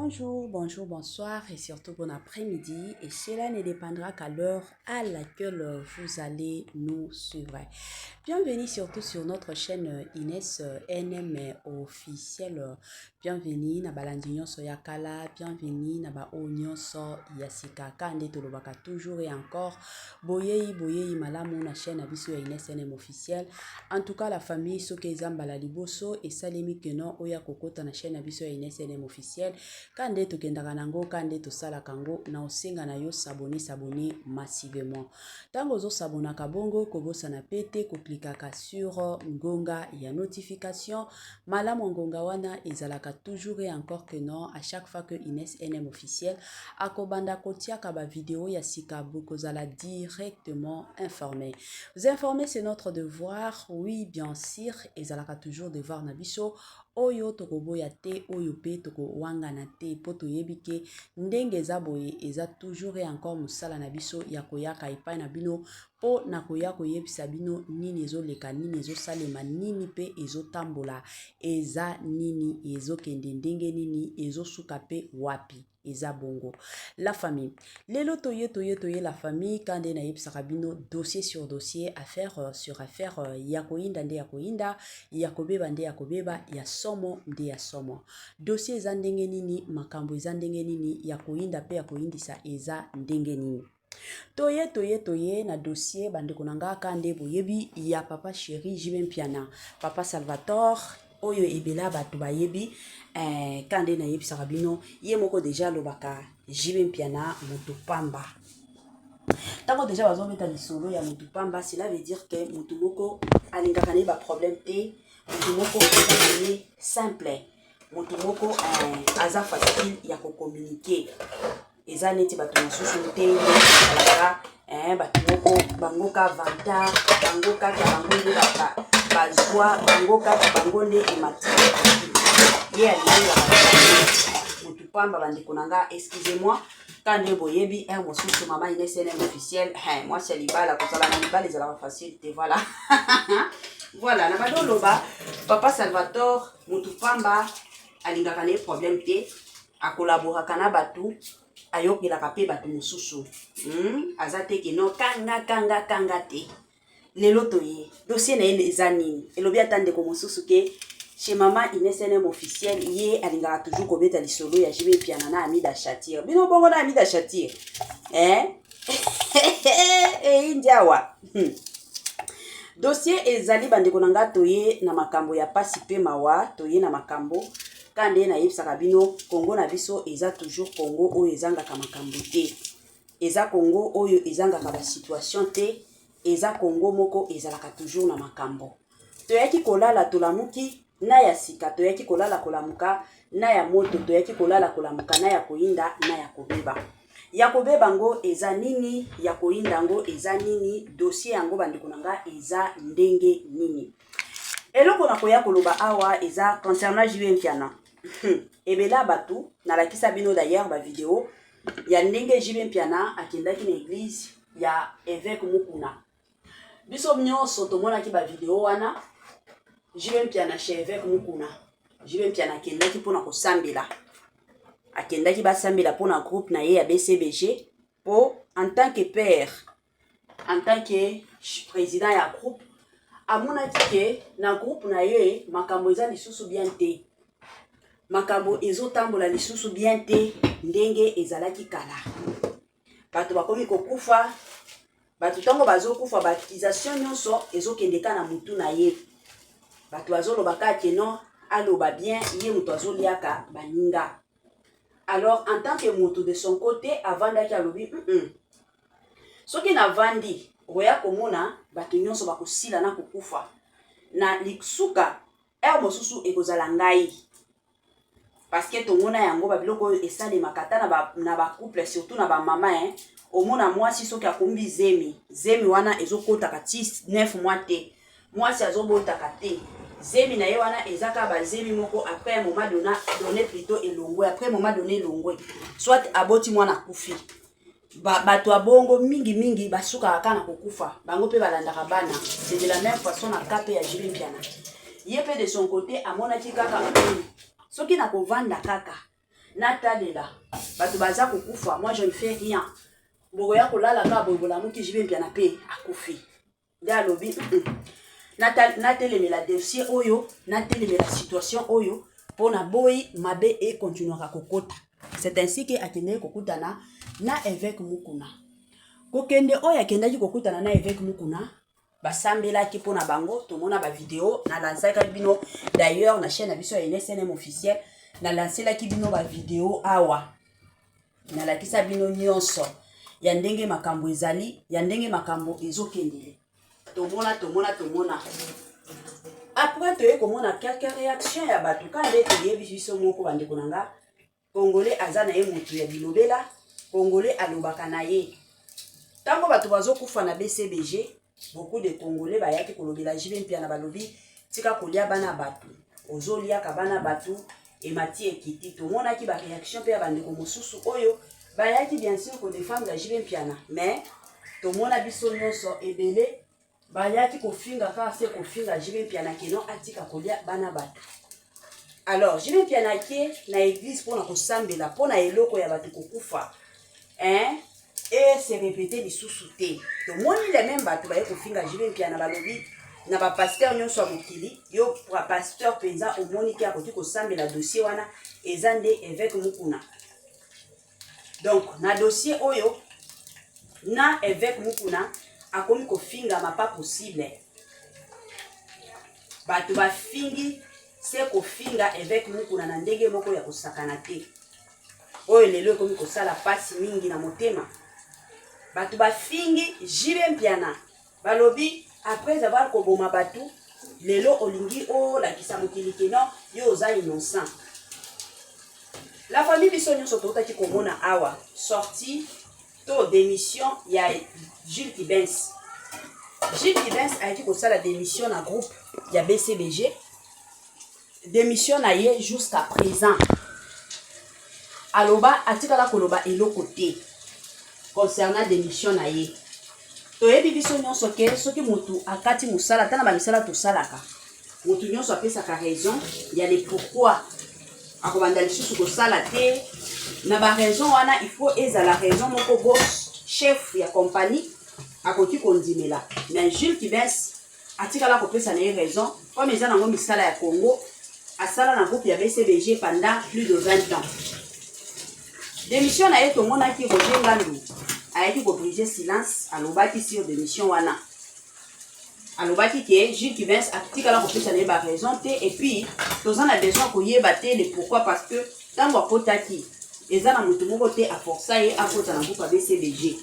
Bonjour, bonjour, bonsoir et surtout bon après-midi. Et cela ne dépendra qu'à l'heure à laquelle vous allez nous suivre. Bienvenue surtout sur notre chaîne Inès NM officielle. Bienvenue na balandinyo so yakala, bienvenue na ba onyo so yasika kande tolobaka toujours et encore. Boyei malamu na chaîne abiso ya Inès NM officielle. En tout cas la famille soke zambala liboso et salimi keno oya kokota na chaîne abiso ya Inès NM officielle. Kande tokendaka nango kande tosala kango na osenga na yo sabone massivement. Tango zo sabona kabongo kobosa na pete ko klikaka sur ngonga ya notification. Malamu ngonga wana ezalaka toujours et encore que non à chaque fois que Inès NM officiel akobanda kotiaka ba vidéo ya sika bokozala directement informé. Vous informer c'est notre devoir, oui bien sûr, ezalaka toujours devoir na biso. Oyo tokoboya te oyo pe toko wangana te poto yebike ndenge za boye eza toujours et encore musala na biso ya koyaka epai na bino po na koya koyebisa bino nini ezoleka nini ezosalema nini pe ezotambola eza nini ezokende ndenge nini ezosuka pe wapi eza bongo. La famille lelo toye la famille kande na yebisaka bino dossier sur dossier, affaire sur affaire, yakoinda nde yakoinda, yakobeba nde yakobeba, ya somo nde ya somo. Dossier eza ndenge nini, makambo eza ndenge nini, yakoinda pe yakoindisa eza ndenge nini. Toye na dossier bandeko nanga kande boyebi ya papa chéri Jibe Mpiana, papa Salvatore oyo ebela batu bayebi kande na yebisaka bino ye moko deja lobaka Jibe Mpiana mutu pamba. Tango deja bazobeta lisolo ya mutu pamba, cela veut dire que mutu moko alingaka ne ba problème te, mutu moko ezali simple, mutu moko aza facile ya ko communiquer. Eza neti bato mosusu te alaka bato moko bango ka vanta bango kaka bango nde bazwa bango kaka bango nde emati ye alinga mutu pamba bandeko nanga. Excusez-moi kande boyebi mosusu mama Inès NM officielle moi c'est libala kozala na libala ezalaka facile te voilà. Voilà na badoloba papa Salvatore mutu pamba alingaka ne problème te, akolaboraka na batu ayokelaka pe bato mosusu azate ke no kanga te. Lelo toye dossier na ele eza nini elobi atande ko mosusu ke chez mama Inès NM officiel ye alingaka toujours kobeta lisolo ya Jibe Mpiana na Amida Chatir. Bino bongo na Amida Chatir indiawa dossier ezali bandeko nanga toye na makambo ya pasi pe mawa, toye na makambo kande na yebisaka bino Congo na biso eza toujours Congo oyo ezangaka makambo te, eza Congo oyo ezangaka ba situation te, eza Congo moko ezalaka toujours na makambo. Toyaki kolala tolamuki na ya sika, toyaki kolala kolamuka na ya moto, toyaki kolala kolamuka na ya koinda na ya kobeba. Ya kobeba ngo eza nini, ya koinda ngo eza nini, dossier yango bandeko nanga eza ndenge nini. Eloko na koya koloba awa eza concernant Jibe Mpiana. Ebela batu na lakisa bino d'ailleurs ba vidéo ya ndenge Jibe Mpiana akendaki na église ya évêque Mukuna. Biso nyonso tomonaki ba vidéo wana Jibe Mpiana chez évêque Mukuna. Jibe Mpiana akendaki pona kosambela. Akendaki basambela pona groupe na ye ya BCBG po en tant que père, en tant que président ya groupe amonaki ke na groupe na ye makambo eza lisusu bien te. Makambo ezotambola lisusu bien te ndenge ezalaki kala. Bato bakomi kokufa, bato tango bazokufa baptisation nyonso ezokendeka na mutu na ye. Bato bazolobaka ke non aloba bien ye mutu azoliaka baninga. Alors en tant que mutu de son côté avandaki alobi soki na vandi oya komona bato nyonso bakosila na kokufa na liksuka mosusu ekozala ngai. Parce que tomona yango babiloko esalemaka ata na ba couple surtout na ba mama omona mwasi soki akombi zemi wana ezokotaka 9 mois te, mwasi azobotaka te, zemi na ye wana ezaka ba zemi moko après un moment donné plutôt elongwe, après un moment donné elongwe soit aboti mwana kufi. Bato abongo mingi basuka kaka na kokufa bango pe balandaka bana. C'est de la même façon na kape ya Jibe Mpiana. Ye pe de son côté amonaki kaka soki na kovanda kaka natalela bato baza kokufa, moi je ne fais rien. Bogoya kolala ka bobola muki jibe bien na pe akufi. Nda lobi natelemela dossier oyo, natelemela situation oyo pona boy mabe e continuera kokota. C'est ainsi que akende kokutana na évêque Mukuna. Kokende oyo akendaki kokutana na évêque Mukuna, basambelaki pona bango, tomona ba vidéo na lansaka bino d'ailleurs na chaîne abiso ya NSNM officiel na lancelaki bino ba vidéo awa. Na lakisa bino nyonso ya ndenge makambo ezali, ya ndenge makambo ezokendele. Tomona. Après tu komona quelques réactions ya bato quand ndeke yebi biso moko bandeko nanga. Congolais azana ye mutu ya bilobela, Congolais alobaka na ye. Tango bato bazokufa na BCBG, beaucoup de Congolais bayaki kolobela jibe mpia na balobi tika kolia bana batu. Ozolia ka bana batu et mati ekiti. Tomona ki ba réaction pe ya bandeko mosusu oyo bayaki bien sûr ko défendre jibe mpiana, mais tomona biso nyonso ebele bayaki kofinga ka se kofinga jibe mpiana keno atika kolia bana batu. Alors, je vais bien aller na église pour nous sambela, pour na eloko ya batu kokufa. Hein? Et se répéter les sous-soutés. Donc, moi, il est même batu ba kofinga, je vais bien na balobi na ba pasteur nyonso mokili, yo pour pasteur penza au moniki a kotu ko sambela dossier wana ezande évêque Mukuna. Donc, na dossier oyo na évêque Mukuna a komi kofinga ma pas possible. Batu ba fingi c'est kofinga évêque Mukuna na ndenge moko ya kosakana te. Oyo lelo komi kosala pasi mingi na motema. Batu ba fingi jibe mpiana. Balobi après avoir koboma batu, lelo olingi o la kisa mokili keno yo oza innocent. La famille biso nyonso tokaki komona awa sorti to démission ya Jules Kibens. Jules Kibens a été kosala démission na groupe ya BCBG. Démission na ye jusqu'à présent. Aloba atikala koloba eloko te concernant démission na ye. Toyebi biso nyonso ke soki mutu akati musala tana ba misala to salaka. Mutu nyonso apesaka raison ya le pourquoi akobanda lisusu ko sala te na ba raison wana il faut ezala raison moko boss chef ya compagnie akoti kondimela. Mais Jules Kibens atikala kopesa na ye raison comme ezana ngo misala ya Congo. Asala na groupe ya BCBG pendant plus de 20 ans. Démission na yeto mona ki Roger Ngandu a été briser silence alobaki sur démission wana. Alobaki ke Jules Kibens a tika la kopesa na ba raison te et puis tozana besoin ko yeba te le pourquoi parce que tango akotaki ezana mutu moko te a força ye akota na groupe ya BCBG.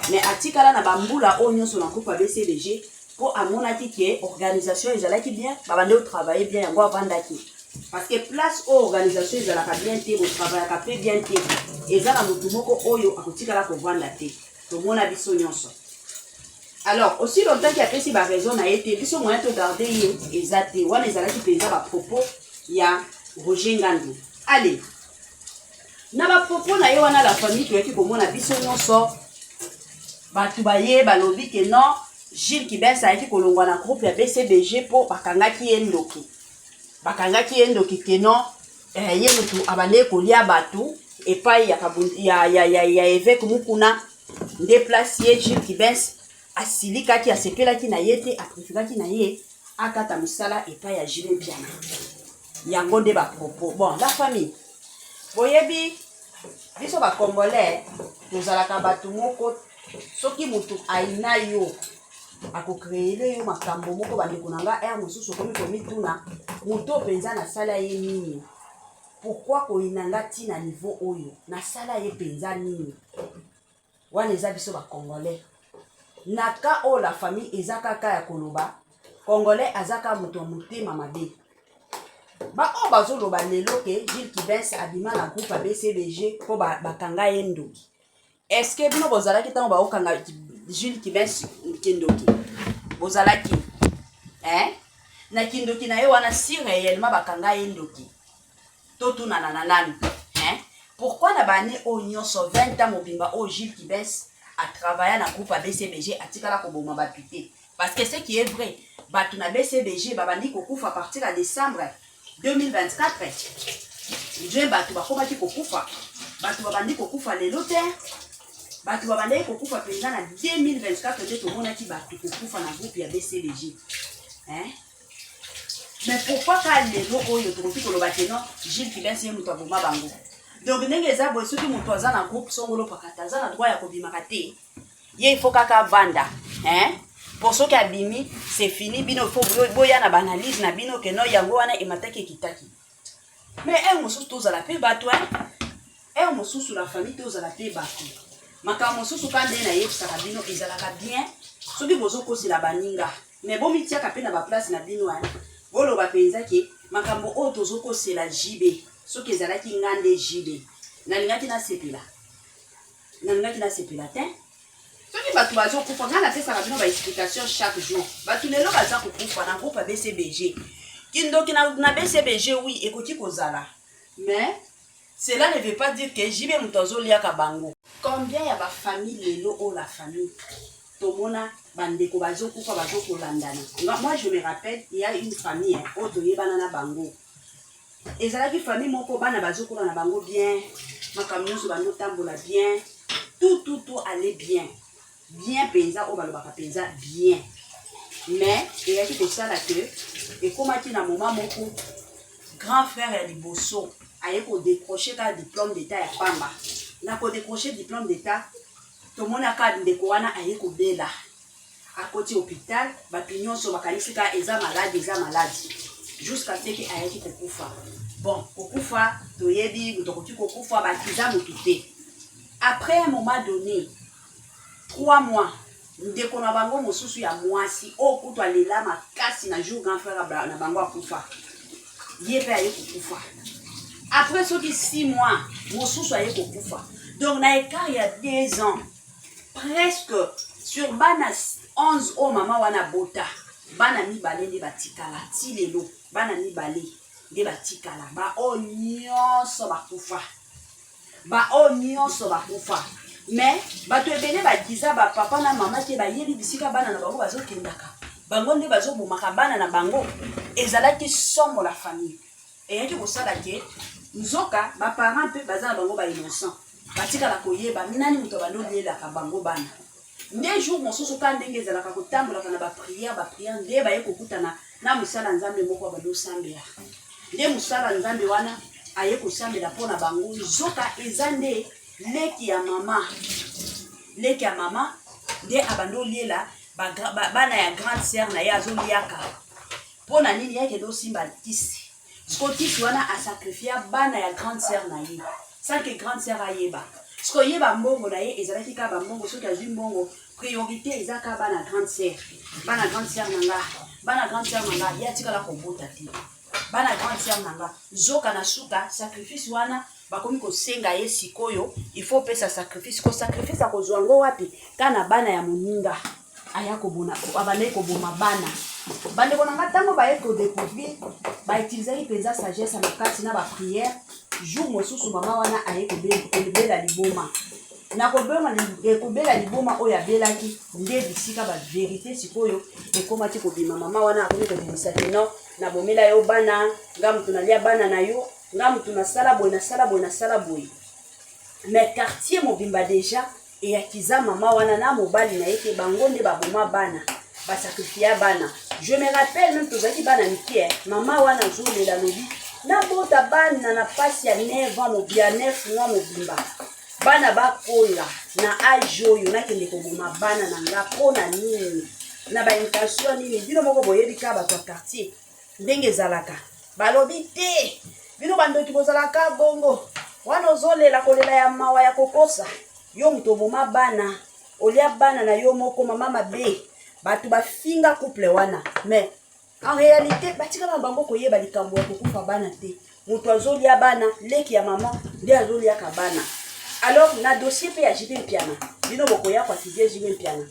Mais atika la na bambula o nyonso na groupe ya BCBG pour amonaki ke organisation ezalaki bien babande au travailler bien yango avandaki. Parce que place aux organisations ils ont bien été au travail a fait bien été et ça la mutu moko oyo akotika la ko vanda te to mona biso nyonso. Alors aussi longtemps qu'il y a pesi ba raison na été biso moyen to garder ye ezate wana ezalaki penza ba propos ya Roger Ngandu. Allez na ba propos na ye wana la famille to yaki ko mona biso nyonso batu baye balobi ke non Jules Kibens a été kolongwa na groupe ya BCBG pour bakangaki ye ndoki. Bakangaki endo kikeno ye mutu abane kolia batu epai ya évêque Mukuna déplacer Jules Kibens asilika ki asepela ki na yete aprifika ki na ye akata musala epai ya Jules Mpiana yango de ba propos. Bon la famille boyebi biso ba Congolais tozalaka batu moko soki mutu aina yo ako créer yo makambo moko bandeko nanga mosusu komi komituna muto penza na sala ye nini pourquoi ko inanga ti na niveau oyo na sala ye penza nini wana eza biso ba Congolais naka o la famille ezaka ka ya koloba Congolais azaka muto mutema mabe ba o bazoloba lelo ke Jules Kibens abima na groupe ya BCBG ko bakanga ye ndoki. Est-ce que bino bozalaki tango ba okanga Jules Kibens kindoki bozalaki na kindoki na ye wana si réellement bakanga ye ndoki to na nani pourquoi na bane o nyonso 20 ans mobimba o Jules Kibens a travaillé na groupe à BCBG atikala ko boma bapité parce que ce qui est vrai batu na BCBG babandi ko kufa à partir de décembre 2024 Dieu bato bakoma ki kokufa. Bato babandi kokufa lelo te. Bato babandi kokufa penza na 2024 de tomona ki bato kokufa na groupe ya BCBG. Hein? Mais pourquoi quand lelo oyo tokoki koloba ke non Gilles Kibensi muto aboma bango. Donc ndenge eza boy soki muto aza na groupe songolo pakata aza na droit ya kobimaka te. Ye il faut kaka vanda. Hein? Pour ceux qui abimi, c'est fini. Bino faut boya na banalise na bino ke no yango wana emataki kitaki. Mais un mosusu tous à la paix bato hein. Un mosusu la famille tous à la paix bato. Maka mosusu quand na yebsa ka bino ezalaka bien. Soki bozo kosi la baninga. Mais bon mitia ka pe na ba place na bino hein. Volo ba penza ke makambo o tozo kosi la JB. Soki ezalaki ngande JB. Na lingaki na sepela. Na lingaki na sepela te. Soki bato bazo kufa ngana pesa ka bino ba explication chaque jour. Bato lelo baza kufa na groupe BCBG. Kindoki na BCBG oui ekoti kozala. Mais cela ne veut pas dire que JB mutozo liaka bango. Combien ya ba famille lelo o la famille tomona bandeko bazo kufa bazo kolandana. Moi je me rappelle il y a une famille o toyebana na bango. Ezalaki famille moko bana bazo kolana bango bien. Makamioso bando tambola bien. Tout allait bien. Bien penza o balobaka penza bien. Mais il y a quelque chose là que et comme à na moment moko grand frère ya liboso aye ko décrocher ka diplôme d'état ya pamba. Na ko décrocher diplôme d'état to mona ka ndeko wana aye ko bela. À côté hôpital ba pignon so bakanisi ka eza malade jusqu'à ce que aye ki kokufa. Bon, kokufa to yebi mutokoti kokufa ba kiza mututé. Après un moment donné 3 mois ndeko na bango mosusu ya mwasi o kutwa lela makasi na jour grand frère na bango akufa. Yepe aye kokufa. Après ce qui 6 mois mosusu aye kokufa. Donc na écart il y a 2 ans presque sur bana 11 o mama wana bota bana mibale nde batikala ti lelo bana mibale nde batikala ba o nyonso bakufa. Ba o nyonso bakufa. Mais bato ebele bagiza ba papa na mama te ba yebi bisika bana na bango bazo kendaka. Bango nde bazo bomaka bana na bango. Ezalaki somo la famille. Et yaki kosala ke nzoka ba parents pe baza na bango ba innocent. Batika la koyeba nani muto bando lela ka bango bana. Nde jour mosusu ka ndenge ezalaka kotambola kana ba prière nde ba yeko kutana na musala nzambe moko bando sambela. Nde musala nzambe wana aye kosambela pona bango nzoka ezande leki ya mama nde abando liela bana ya grande sœur na ye azoliaka pona nini yake do simba tisi sko tisi wana a sacrifier bana ya grande sœur na ye sans que grande sœur ayeba sko yeba mbongo na ye ezalaki ka ba mbongo soki azwi mbongo priorité ezaka bana grande sœur nanga ya tikala kobota te bana grande sœur nanga zoka na suka sacrifice wana bakomi kosenga ye sikoyo il faut pesa sacrifice ko sacrifice akozwango wapi kana bana ya moninga aya kobona abane koboma bana bande konanga tango ba ye ko découvrir ba utiliser penza sagesse na kati na ba prière jour mosusu mama wana aye ko bela liboma na kobela liboma oya belaki nde bisika ba vérité sikoyo ekoma ti kobima mama wana akomi kobimisa te non na bomela yo bana ngamu tunalia bana na yo ngamu tunasala boy mais quartier mobimba déjà et akiza mama wana na mobali na yeke bango nde baboma bana ba sacrifier bana. Je me rappelle même tozaki bana mikie mama wana zolela lobi na bota bana na pasi ya 9 ans mobia 9 mois mobimba bana bakola na age oyo nakende koboma bana na nga pona nini na ba intention nini bino moko boyebika bato ya quartier ndenge ezalaka balobi te bino bandoki bozalaka bongo wana ozolela kolela ya mawa ya kokosa yo muto boma bana olia bana na yo moko mama mabe bato bafinga couple wana mais en réalité batika na bango koyeba likambo ya kokufa bana te muto azolia bana leki ya mama nde azoliaka bana. Alors na dossier pe ya JB Mpiana bino bokoya kwa tizie JB Mpiana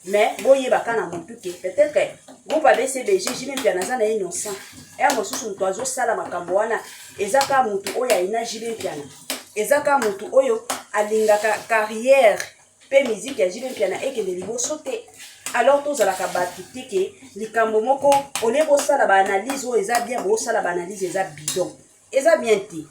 mais boyeba kana muntu ke peut-être que groupe BCBG JB Mpiana za na innocent et mosusu muto azosala makambo wana ezaka mutu oyo ina JB Mpiana ezaka mutu oyo alingaka carrière pe musique ya JB Mpiana ekende liboso te. Alors tozalaka batu te ke likambo moko ole bosala ba analyse oyo eza bien bosala ba analyse eza bidon eza bien te